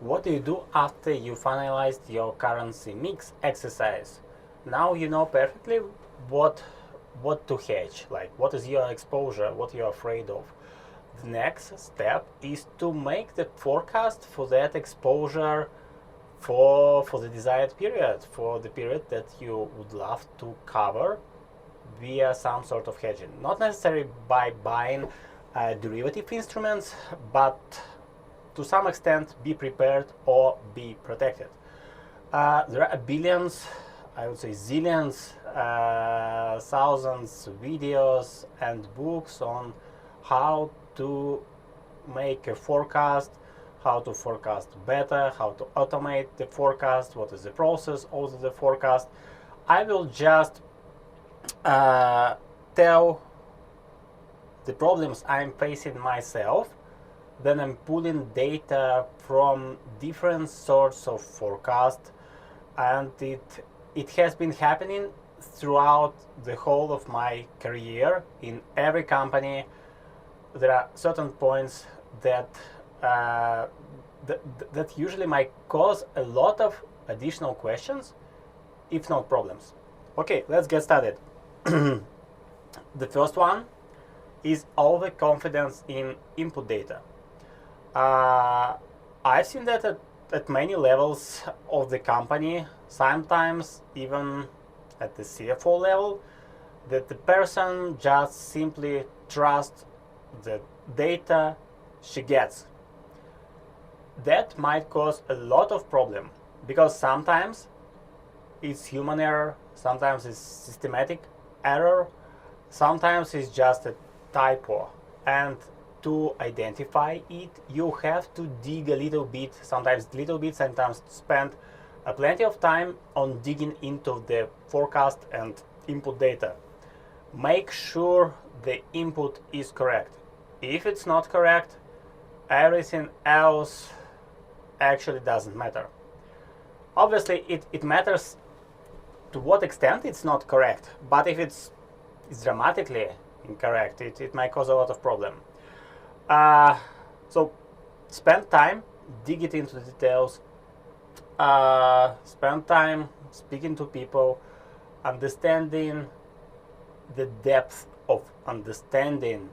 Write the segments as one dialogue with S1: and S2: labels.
S1: What do you do after you finalized your currency mix exercise? Now you know perfectly what to hedge, like what is your exposure, what you're afraid of. The next step is to make the forecast for that exposure for the desired period, for the period that you would love to cover via some sort of hedging. Not necessarily by buying derivative instruments, but to some extent be prepared or be protected. There are billions, I would say zillions, thousands videos and books on how to make a forecast, how to forecast better, how to automate the forecast, what is the process of the forecast. I will just tell the problems I'm facing myself. Then I'm pulling data from different sorts of forecast, and it has been happening throughout the whole of my career. In every company, there are certain points that that usually might cause a lot of additional questions, if not problems. Okay, let's get started. The first one is overconfidence in input data. I've seen that at many levels of the company, sometimes even at the CFO level, that the person just simply trusts the data she gets. That might cause a lot of problem, because sometimes it's human error, sometimes it's systematic error, sometimes it's just a typo, and to identify it, you have to dig a little bit, sometimes spend plenty of time on digging into the forecast and input data. Make sure the input is correct. If it's not correct, everything else actually doesn't matter. Obviously, it matters to what extent it's not correct, but if it's dramatically incorrect, it might cause a lot of problem. So spend time, dig it into the details, spend time speaking to people, understanding the depth of understanding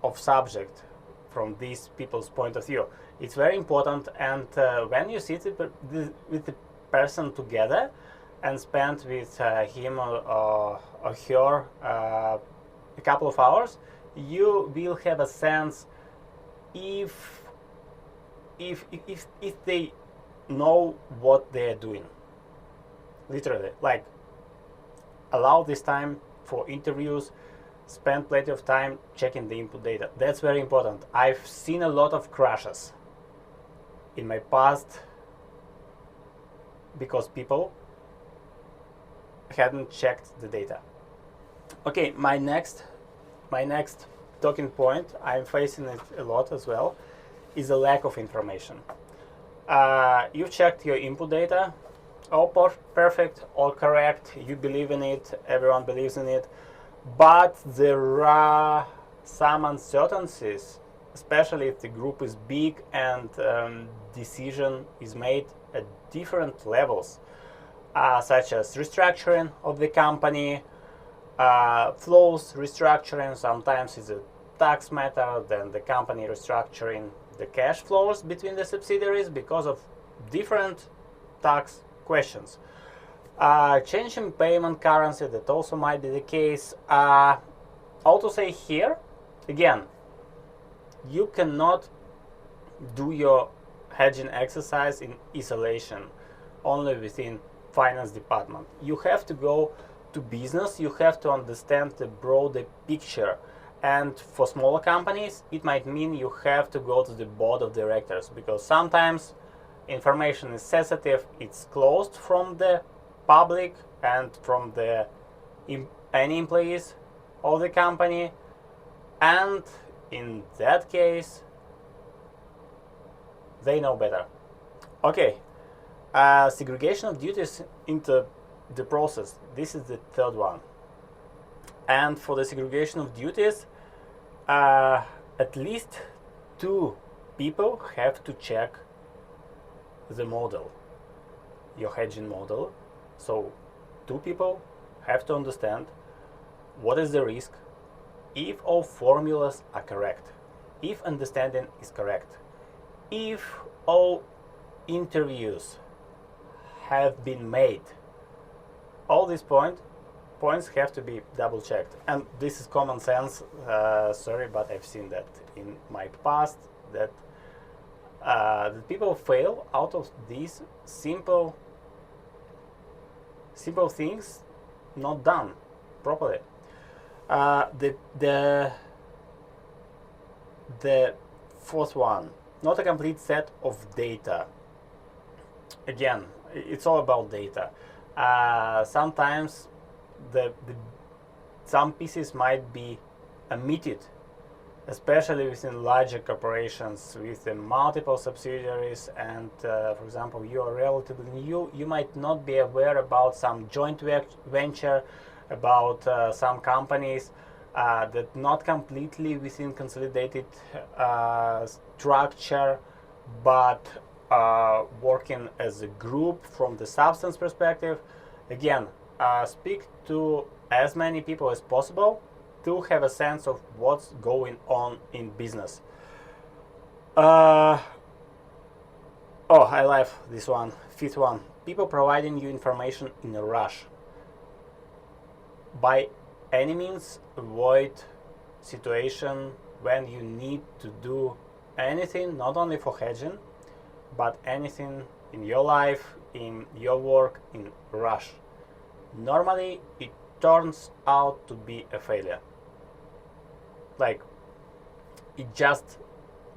S1: of subject from these people's point of view. It's very important, and when you sit with the person together and spend with him or her a couple of hours, you will have a sense if they know what they're doing. Literally, like, allow this time for interviews, spend plenty of time checking the input data. That's very important. I've seen a lot of crashes in my past because people hadn't checked the data. Okay, my next talking point, I'm facing it a lot as well, is a lack of information. You've checked your input data, all perfect, all correct, you believe in it, everyone believes in it, but there are some uncertainties, especially if the group is big and decision is made at different levels, such as restructuring of the company, flows restructuring. Sometimes it's a tax matter, then the company restructuring the cash flows between the subsidiaries because of different tax questions. Change in payment currency, that also might be the case. How to say here, again, you cannot do your hedging exercise in isolation, only within finance department. You have to go to business, you have to understand the broader picture, and for smaller companies it might mean you have to go to the board of directors, because sometimes information is sensitive, it's closed from the public and from the any employees of the company, and in that case they know better. Okay, segregation of duties into the process. This is the third one. And for the segregation of duties, at least two people have to check the model, your hedging model. So two people have to understand what is the risk, if all formulas are correct, if understanding is correct, if all interviews have been made. All these points have to be double checked. And this is common sense, sorry, but I've seen that in my past, that people fail out of these simple things not done properly. The fourth one, not a complete set of data. Again, it's all about data. Sometimes some pieces might be omitted, especially within larger corporations with multiple subsidiaries, and for example, you are relatively new, you might not be aware about some joint venture, about some companies that not completely within consolidated structure, but working as a group from the substance perspective. Again, speak to as many people as possible to have a sense of what's going on in business. I love this one. Fifth one, people providing you information in a rush. By any means, avoid situation when you need to do anything, not only for hedging, but anything in your life, in your work, in rush. Normally, it turns out to be a failure. Like, it's just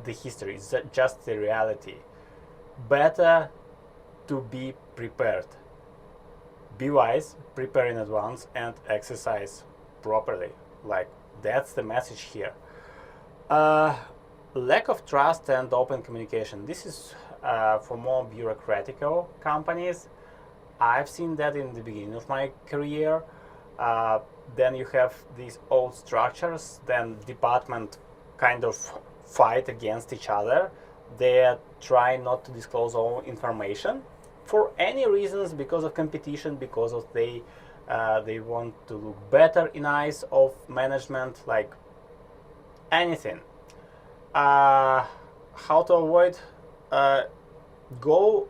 S1: the history, it's just the reality. Better to be prepared. Be wise, prepare in advance, and exercise properly. Like, that's the message here. Lack of trust and open communication. This is for more bureaucratic companies. I've seen that in the beginning of my career. Then you have these old structures, then department kind of fight against each other. They try not to disclose all information for any reasons, because of competition, because of they want to look better in eyes of management, like anything. How to avoid? Go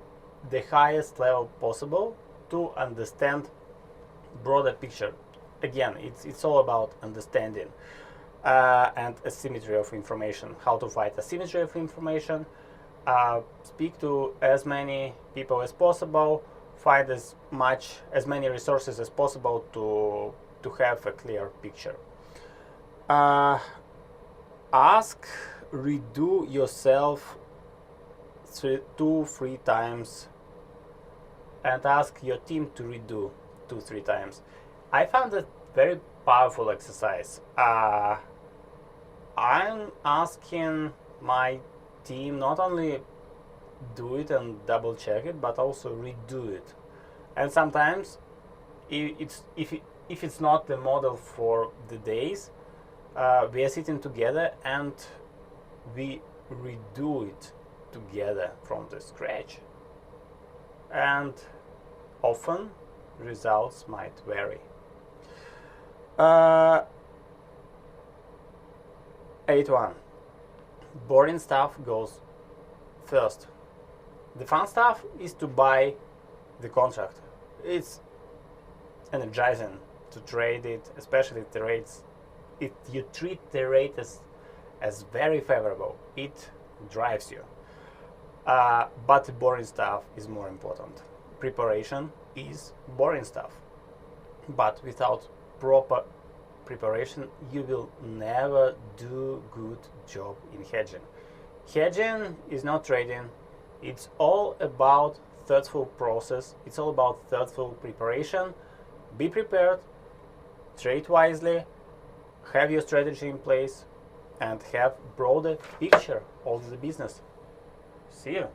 S1: the highest level possible to understand broader picture. Again, it's all about understanding and asymmetry of information. How to fight asymmetry of information? Speak to as many people as possible. Find as many resources as possible to have a clear picture. Ask, redo yourself 2-3 times, and ask your team to redo 2-3 times. I found it very powerful exercise. I'm asking my team not only do it and double check it, but also redo it. And sometimes if it's not the model for the days, we are sitting together and we redo it together from the scratch. And often results might vary. 8.1. Boring stuff goes first. The fun stuff is to buy the contract. It's energizing to trade it, especially if the rates, if you treat the rate as very favorable, it drives you. But the boring stuff is more important. Preparation is boring stuff, but without proper preparation, you will never do good job in hedging. Hedging is not trading. It's all about thoughtful process. It's all about thoughtful preparation. Be prepared, trade wisely, have your strategy in place, and have broader picture of the business. See you.